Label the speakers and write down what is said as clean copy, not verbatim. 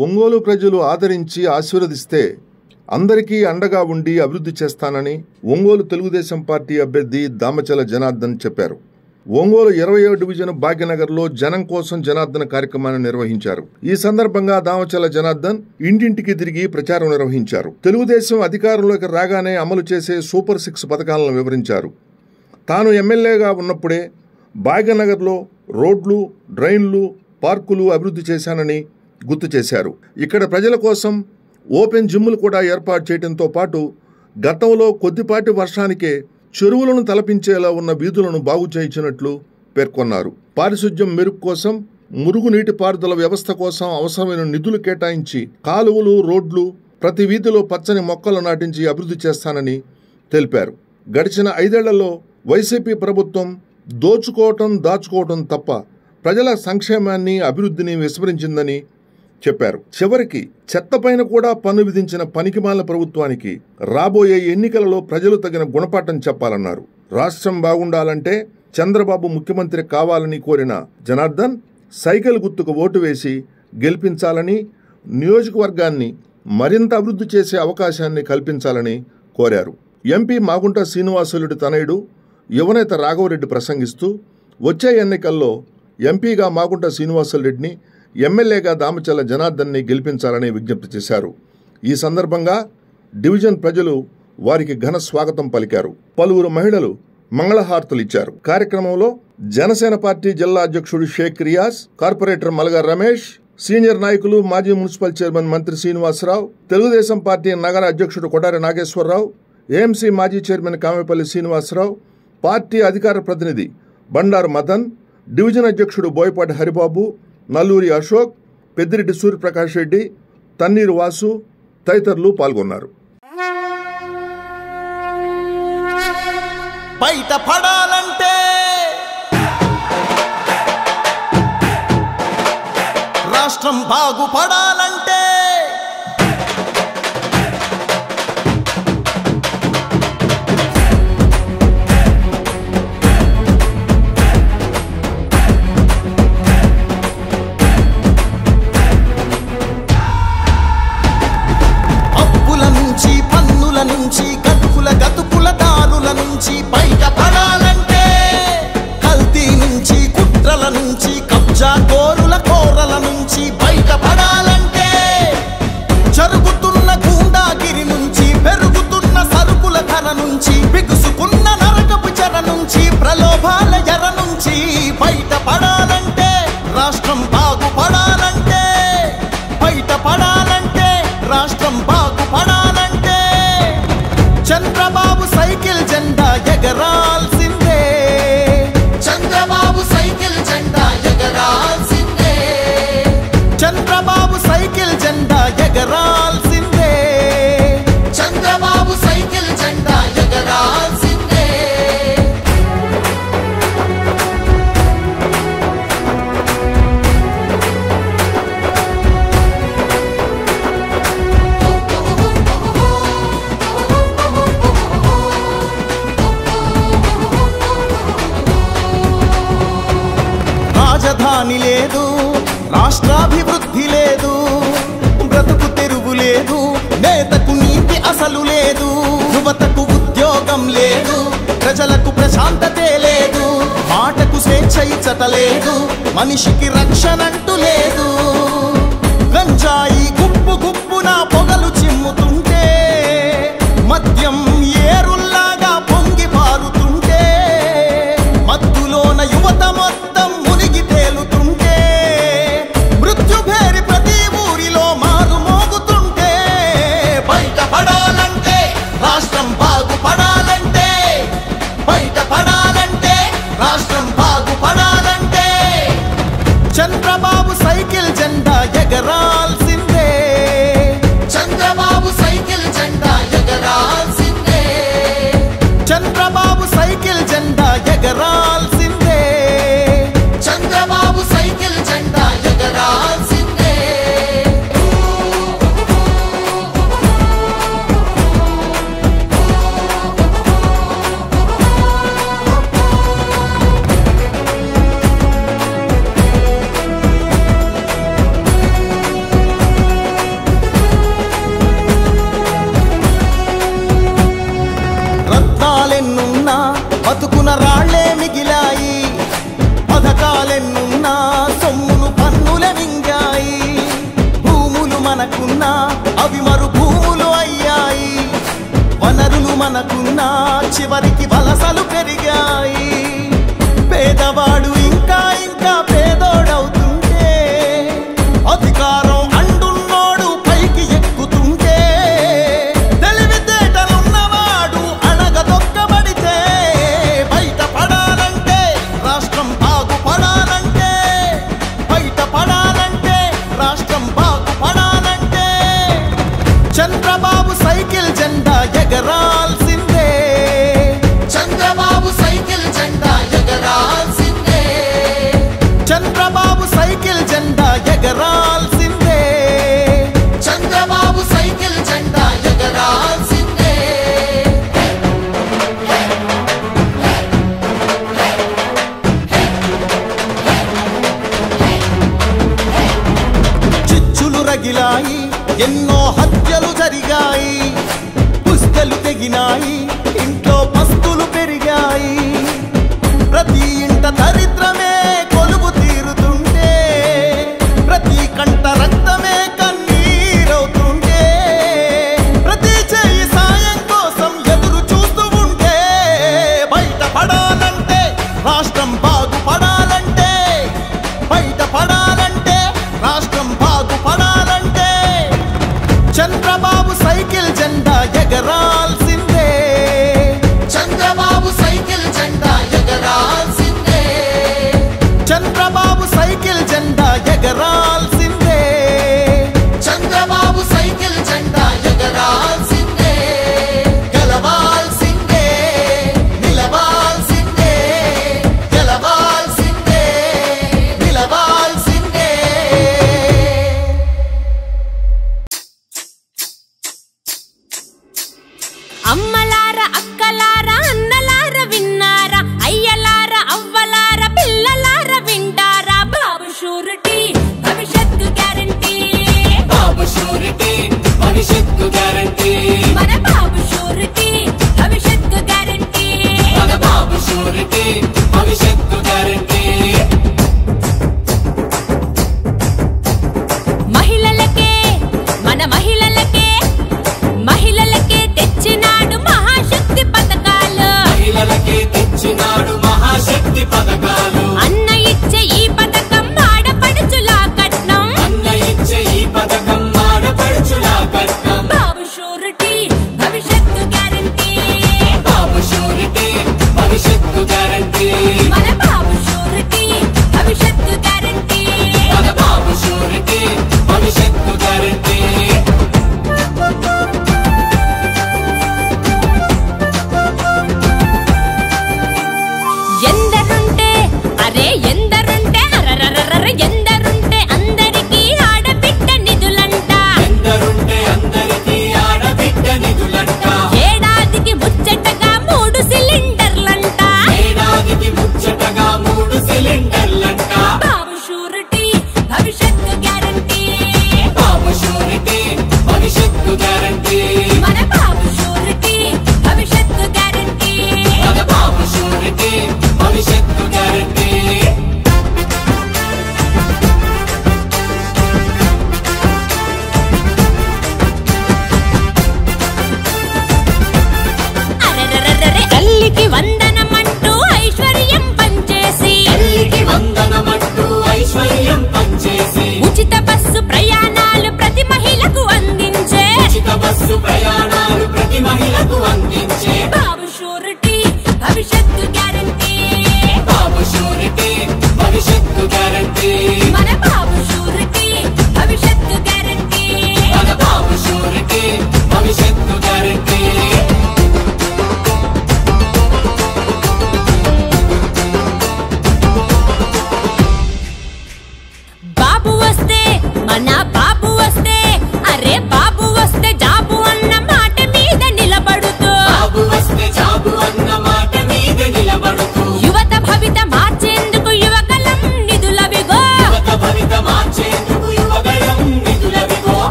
Speaker 1: ఒంగోలు ప్రజలు ఆదరించి ఆశీర్వదిస్తే అందరికీ అండగా ఉండి అభివృద్ధి చేస్తానని ఒంగోలు తెలుగుదేశం పార్టీ అభ్యర్థి దామచల జనార్దన్ చెప్పారు. ఒంగోలు 20వ డివిజన్ భాగ్యనగర్లో జనం కోసం జనార్దన్ కార్యక్రమాన్ని నిర్వహించారు. ఈ సందర్భంగా దామచల జనార్దన్ ఇంటింటికి తిరిగి ప్రచారం నిర్వహించారు. తెలుగుదేశం అధికారంలోకి రాగానే అమలు చేసే సూపర్ 6 పథకాలను వివరించారు. తాను ఎమ్మెల్యేగా ఉన్నప్పుడే భాగ్యనగర్లో రోడ్లు, డ్రైన్లు, పార్కులు అభివృద్ధి చేశానని గుర్తు చేశారు. ఇక్కడ ప్రజల కోసం ఓపెన్ జిమ్లు కూడా ఏర్పాటు చేయడంతో పాటు గతంలో కొద్దిపాటి వర్షానికే చెరువులను తలపించేలా ఉన్న వీధులను బాగు చేయించినట్లు పేర్కొన్నారు. పారిశుధ్యం మెరుగు కోసం, మురుగునీటి పారుదల వ్యవస్థ కోసం అవసరమైన నిధులు కేటాయించి కాలువలు, రోడ్లు, ప్రతి వీధిలో పచ్చని మొక్కలు నాటించి అభివృద్ధి చేస్తానని తెలిపారు. గడిచిన 5 ఏళ్లలో వైసీపీ ప్రభుత్వం దాచుకోవటం తప్ప ప్రజల సంక్షేమాన్ని, అభివృద్ధిని విస్మరించిందని చెప్పారు. చివరికి చెత్తపైన కూడా పన్ను విధించిన పనికిమాలిన ప్రభుత్వానికి రాబోయే ఎన్నికలలో ప్రజలు తగిన గుణపాఠం చెప్పాలన్నారు. రాష్ట్రం బాగుండాలంటే చంద్రబాబు ముఖ్యమంత్రి కావాలని కోరిన జనార్దన్ సైకిల్ గుర్తుకు ఓటు వేసి గెలిపించాలని, నియోజకవర్గాన్ని మరింత అభివృద్ధి చేసే అవకాశాన్ని కల్పించాలని కోరారు. ఎంపీ మాగుంట శ్రీనివాసులుడి తనయుడు యువనేత రాఘవరెడ్డి ప్రసంగిస్తూ వచ్చే ఎన్నికల్లో ఎంపీగా మాగుంట శ్రీనివాసులరెడ్డిని, ఎమ్మెల్యేగా దామచల జనార్దన్ని గెలిపించాలని విజ్ఞప్తి చేశారు. ఈ సందర్భంగా డివిజన్ ప్రజలు వారికి ఘన స్వాగతం పలికారు. పలువురు మహిళలు మంగళహారతులు ఇచ్చారు. కార్యక్రమంలో జనసేన పార్టీ జిల్లా అధ్యక్షుడు Sheikh Riyaz, corporator Malaga Ramesh, senior నాయకులు మాజీ మున్సిపల్ చైర్మన్ మంత్రి శ్రీనివాసరావు, తెలుగుదేశం పార్టీ నగర అధ్యక్షుడు కొడారి నాగేశ్వరరావు, ఏఎంసీ మాజీ చైర్మన్ కామెపల్లి శ్రీనివాసరావు, పార్టీ అధికార ప్రతినిధి బండారు మదన్, డివిజన్ అధ్యక్షుడు బోయపాటి హరిబాబు, నల్లూరి అశోక్, పెద్దిరెడ్డి సూర్యప్రకాష్ రెడ్డి, తన్నీరు వాసు తదితరులు పాల్గొన్నారు.
Speaker 2: బయట పడాలంటే రాష్ట్రం బాగుపడాలంటే నుంచి గతుకుల దారుల నుంచి బయట పడాలంటే, కల్తీ నుంచి, కుట్రల నుంచి, కబ్జా కోరల నుంచి బయట పడాలంటే, జరుగుతున్న గూండాగిరి నుంచి, పెరుగుతున్న సరుకుల ధర నుంచి, బిగుసుకున్న నరకపు చెర నుంచి, ప్రలోభాల ఎర నుంచి బయట పడాలంటే, రాష్ట్రం బాగుపడాలంటే, బయట పడాలంటే, రాష్ట్రం బాగుపడాలంటే చంద్రబాబు సైకిల్ జెండా ఎగరాల్సిందే, చంద్రబాబు సైకిల్ జెండా ఎగరాల్సిందే, చంద్రబాబు సైకిల్ జెండా ఎగరాల్సిందే, చంద్రబాబు సైకిల్ జెండా ఎగరాల్సిందే. రాజధాని లేదు, రాష్ట్రాభివృద్ధి లేదు, బ్రతుకు తెరువు లేదు, నేతకు నీతి అసలు లేదు, యువతకు ఉద్యోగం లేదు, ప్రజలకు ప్రశాంతతే లేదు, మాటకు స్వేచ్ఛ ఇచ్చట లేదు, మనిషికి రక్షణంటూ లేదు. గంజాయి గుప్పున పొగలు చిమ్ముతుంటే, మద్యం ఏరుల్లాగా పొంగి పారుతుంటే, మత్తులోన యువత మొత్తం మునిగి తేలుతుంటే, మృత్యుభేరి ప్రతి ఊరిలో మారు మోగుతుంటే, బయట పడాలంటే, రాష్ట్రం బాగుపడాలంటే, బయట పడాలంటే, రాష్ట్రం బాగుపడాలంటే చంద్రబాబు సైకిల్ జెండా ఎగరాల్సిందే, చంద్ర రగిలాయి, ఎన్నో హత్యలు జరిగాయి, పుస్తలు తెగినాయి, ఇంట్లో పస్తులు పెరిగాయి, ప్రతి ఇంట దరిద్రమే